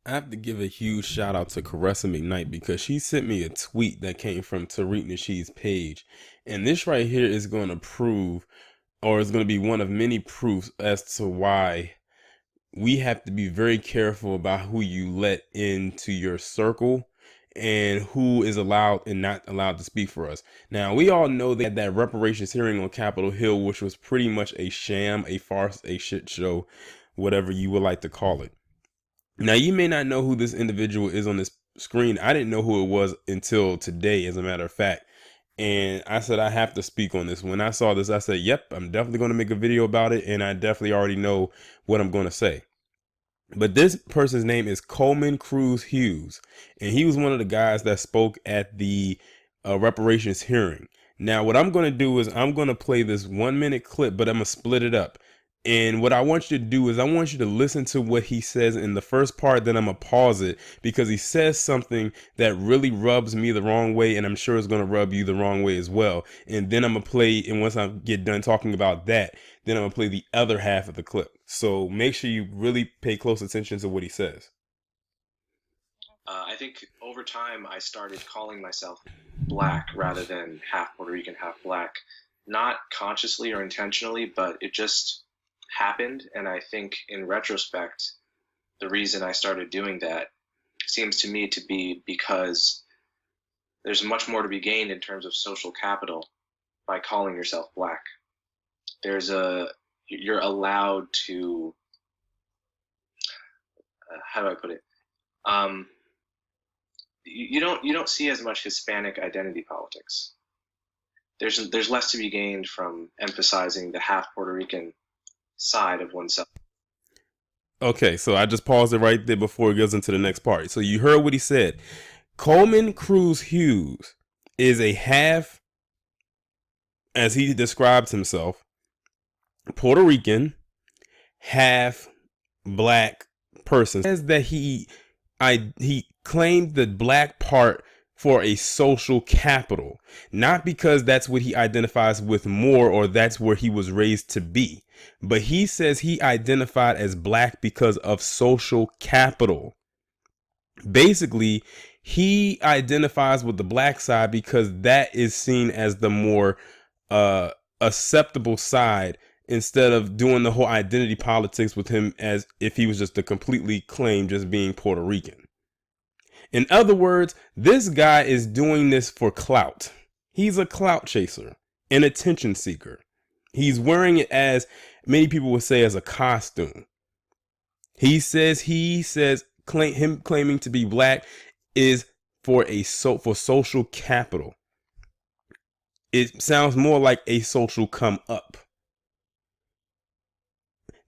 I have to give a huge shout out to Caressa McKnight because she sent me a tweet that came from Tariq Nasheed's page. And this right here is going to prove, or is going to be one of many proofs as to why we have to be very careful about who you let into your circle and who is allowed and not allowed to speak for us. Now, we all know that reparations hearing on Capitol Hill, which was pretty much a sham, a farce, a shit show, whatever you would like to call it. Now, you may not know who this individual is on this screen. I didn't know who it was until today, as a matter of fact. And I said, I have to speak on this. When I saw this, I said, yep, I'm definitely going to make a video about it. And I definitely already know what I'm going to say. But this person's name is Coleman Cruz Hughes. And he was one of the guys that spoke at the reparations hearing. Now, what I'm going to do is I'm going to play this 1 minute clip, but I'm going to split it up. And what I want you to do is I want you to listen to what he says in the first part, then I'm going to pause it because he says something that really rubs me the wrong way, and I'm sure it's going to rub you the wrong way as well. And then I'm going to play, and once I get done talking about that, then I'm going to play the other half of the clip. So make sure you really pay close attention to what he says. I think over time I started calling myself black rather than half Puerto Rican, half black. Not consciously or intentionally, but it just happened. And I think in retrospect, the reason I started doing that seems to me to be because there's much more to be gained in terms of social capital by calling yourself black. You're allowed to, how do I put it? You don't see as much Hispanic identity politics. There's less to be gained from emphasizing the half Puerto Rican side of oneself. Okay, so I just paused it right there before it goes into the next part. So you heard what he said. Coleman Cruz Hughes is a half, as he describes himself, Puerto Rican, half black person. He says that he claimed the black part for a social capital, not because that's what he identifies with more or that's where he was raised to be, but he says he identified as black because of social capital. Basically, he identifies with the black side because that is seen as the more acceptable side, instead of doing the whole identity politics with him as if he was just a completely claim just being Puerto Rican. In other words, this guy is doing this for clout. He's a clout chaser, an attention seeker. He's wearing it, as many people would say, as a costume. He says him claiming to be black is for social capital. It sounds more like a social come up.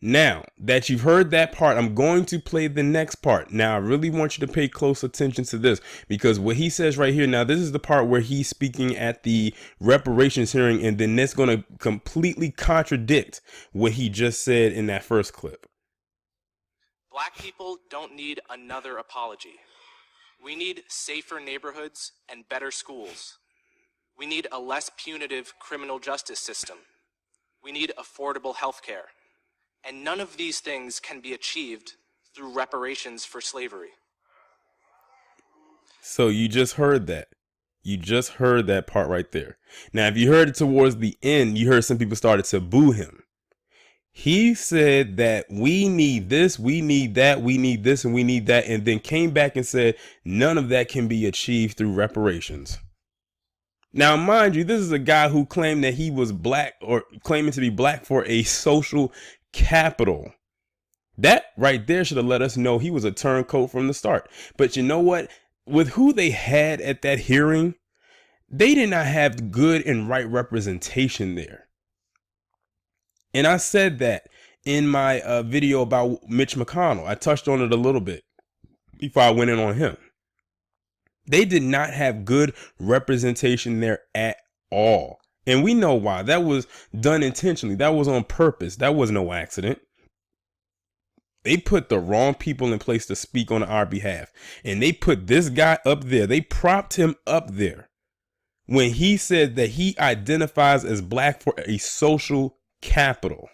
Now that you've heard that part, I'm going to play the next part. Now, I really want you to pay close attention to this, because what he says right here, now this is the part where he's speaking at the reparations hearing, and then that's going to completely contradict what he just said in that first clip. Black people don't need another apology. We need safer neighborhoods and better schools. We need a less punitive criminal justice system. We need affordable health care. And none of these things can be achieved through reparations for slavery. So you just heard that. You just heard that part right there. Now, if you heard it towards the end, you heard some people started to boo him. He said that we need this, we need that, we need this, and we need that, and then came back and said none of that can be achieved through reparations. Now, mind you, this is a guy who claimed that he was black, or claiming to be black, for a social capital. That right there should have let us know he was a turncoat from the start. But you know what? With who they had at that hearing, they did not have good and right representation there. And I said that in my video about Mitch McConnell. I touched on it a little bit before I went in on him. They did not have good representation there at all. And we know why. That was done intentionally. That was on purpose. That was no accident. They put the wrong people in place to speak on our behalf. And they put this guy up there. They propped him up there when he said that he identifies as black for a social capital.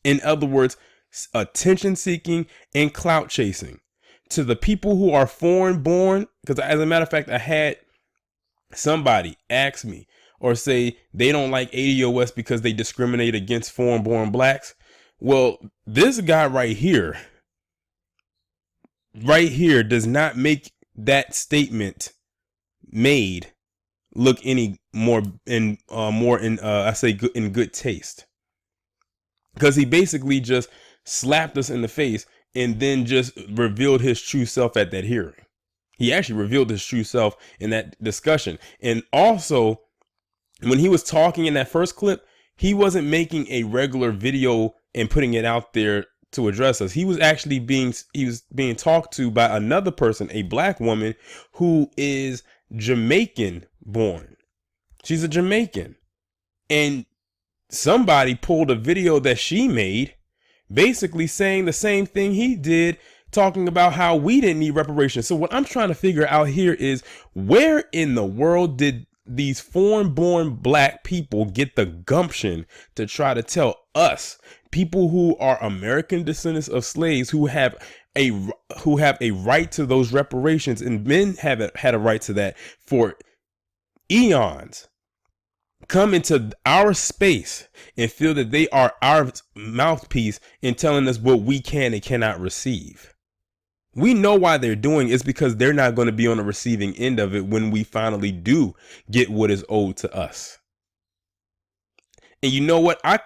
In other words, attention seeking and clout chasing. to the people who are foreign born, because as a matter of fact, I had somebody ask me or say they don't like ADOS because they discriminate against foreign born blacks. Well, this guy right here does not make that statement made look any more in I say good, in good taste, because he basically just slapped us in the face and then just revealed his true self at that hearing. He actually revealed his true self in that discussion. And also, when he was talking in that first clip, he wasn't making a regular video and putting it out there to address us. He was actually being talked to by another person, a black woman who is Jamaican born. She's a Jamaican. And somebody pulled a video that she made basically saying the same thing he did, talking about how we didn't need reparations. So what I'm trying to figure out here is, where in the world did these foreign-born black people get the gumption to try to tell us, people who are American descendants of slaves, who have a right to those reparations, and men have had a right to that for eons, come into our space and feel that they are our mouthpiece in telling us what we can and cannot receive? We know why they're doing it. It's because they're not going to be on the receiving end of it when we finally do get what is owed to us. And you know what? I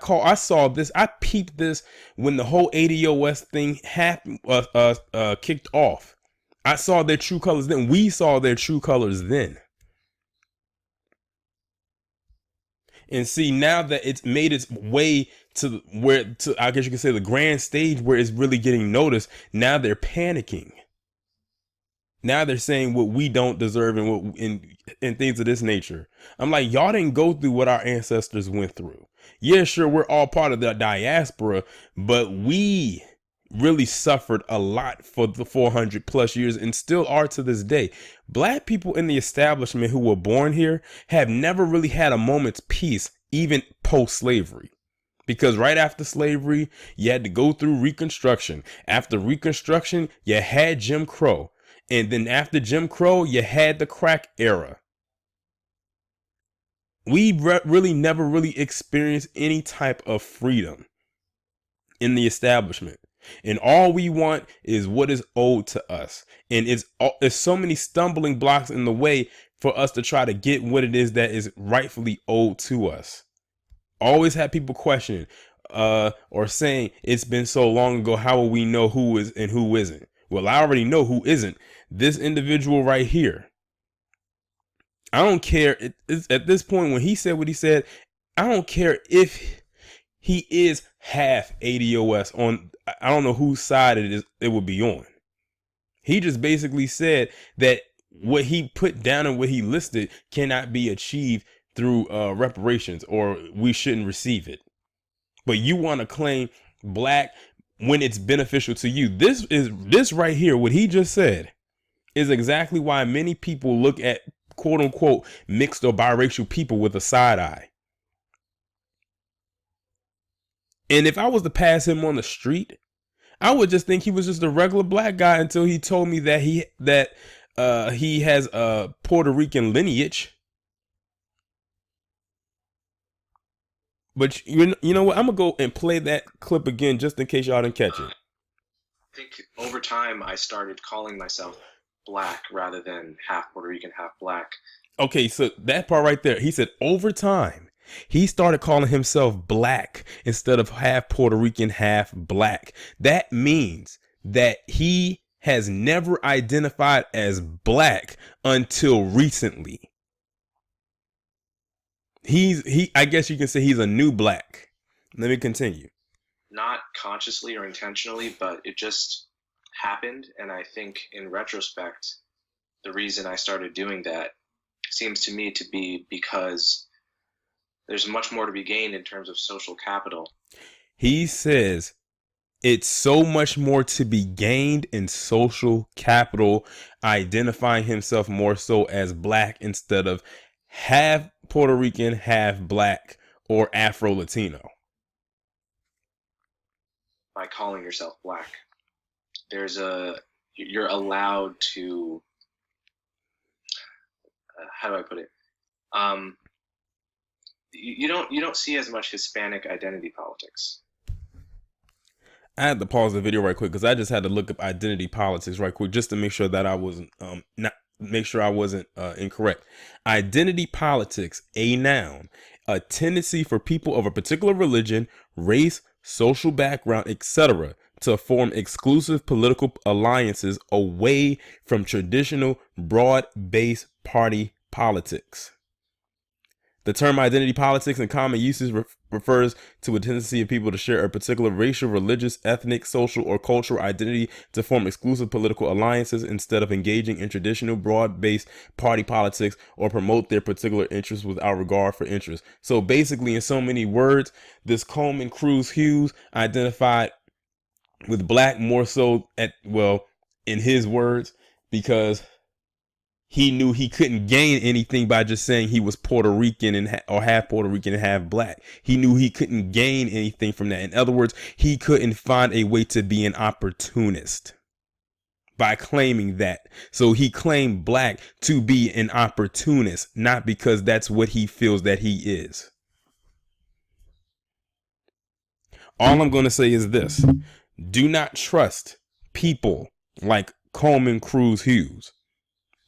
peeped this when the whole ADOS thing happened, kicked off. I saw their true colors then. We saw their true colors then. And see, now that it's made its way to I guess you could say, the grand stage where it's really getting noticed, now they're panicking. Now they're saying what we don't deserve and things of this nature. I'm like, y'all didn't go through what our ancestors went through. Yeah, sure, we're all part of the diaspora, but we really suffered a lot for the 400 plus years and still are to this day. Black people in the establishment who were born here have never really had a moment's peace, even post-slavery. Because right after slavery, you had to go through Reconstruction. After Reconstruction, you had Jim Crow. And then after Jim Crow, you had the crack era. We really never really experienced any type of freedom in the establishment. And all we want is what is owed to us. And it's so many stumbling blocks in the way for us to try to get what it is that is rightfully owed to us. Always have people questioning or saying, it's been so long ago, how will we know who is and who isn't? Well, I already know who isn't. This individual right here. I don't care. At this point, when he said what he said, I don't care if he is half ADOS on. I don't know whose side it would be on. He just basically said that what he put down and what he listed cannot be achieved through reparations, or we shouldn't receive it. But you want to claim black when it's beneficial to you. This right here, what he just said, is exactly why many people look at quote unquote mixed or biracial people with a side eye. And if I was to pass him on the street, I would just think he was just a regular black guy until he told me that he has a Puerto Rican lineage. But you know what? I'm gonna go and play that clip again just in case y'all didn't catch it. I think over time I started calling myself black rather than half Puerto Rican, half black. Okay, so that part right there, he said over time he started calling himself black instead of half Puerto Rican, half black. That means that he has never identified as black until recently. I guess you can say he's a new black. Let me continue. Not consciously or intentionally, but it just happened. And I think in retrospect, the reason I started doing that seems to me to be because there's much more to be gained in terms of social capital. He says it's so much more to be gained in social capital, identifying himself more so as black instead of half Puerto Rican, half black, or Afro-Latino. By calling yourself black. There's a you're allowed to, how do I put it? You don't see as much Hispanic identity politics. I had to pause the video right quick because I just had to look up identity politics right quick just to make sure that I wasn't incorrect. Identity politics, a noun, a tendency for people of a particular religion, race, social background, etc., to form exclusive political alliances away from traditional broad-based party politics. The term identity politics in common usage refers to a tendency of people to share a particular racial, religious, ethnic, social, or cultural identity to form exclusive political alliances instead of engaging in traditional broad-based party politics or promote their particular interests without regard for interests. So basically, in so many words, this Coleman Cruz Hughes identified with black more so in his words, because he knew he couldn't gain anything by just saying he was Puerto Rican or half Puerto Rican and half black. He knew he couldn't gain anything from that. In other words, he couldn't find a way to be an opportunist by claiming that. So he claimed black to be an opportunist, not because that's what he feels that he is. All I'm going to say is this: do not trust people like Coleman Cruz Hughes.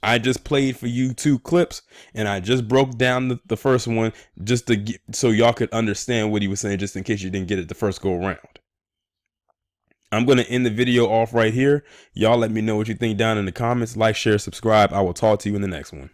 I just played for you 2 clips, and I just broke down the first one just to get, so y'all could understand what he was saying, just in case you didn't get it the first go around. I'm going to end the video off right here. Y'all let me know what you think down in the comments. Like, share, subscribe. I will talk to you in the next one.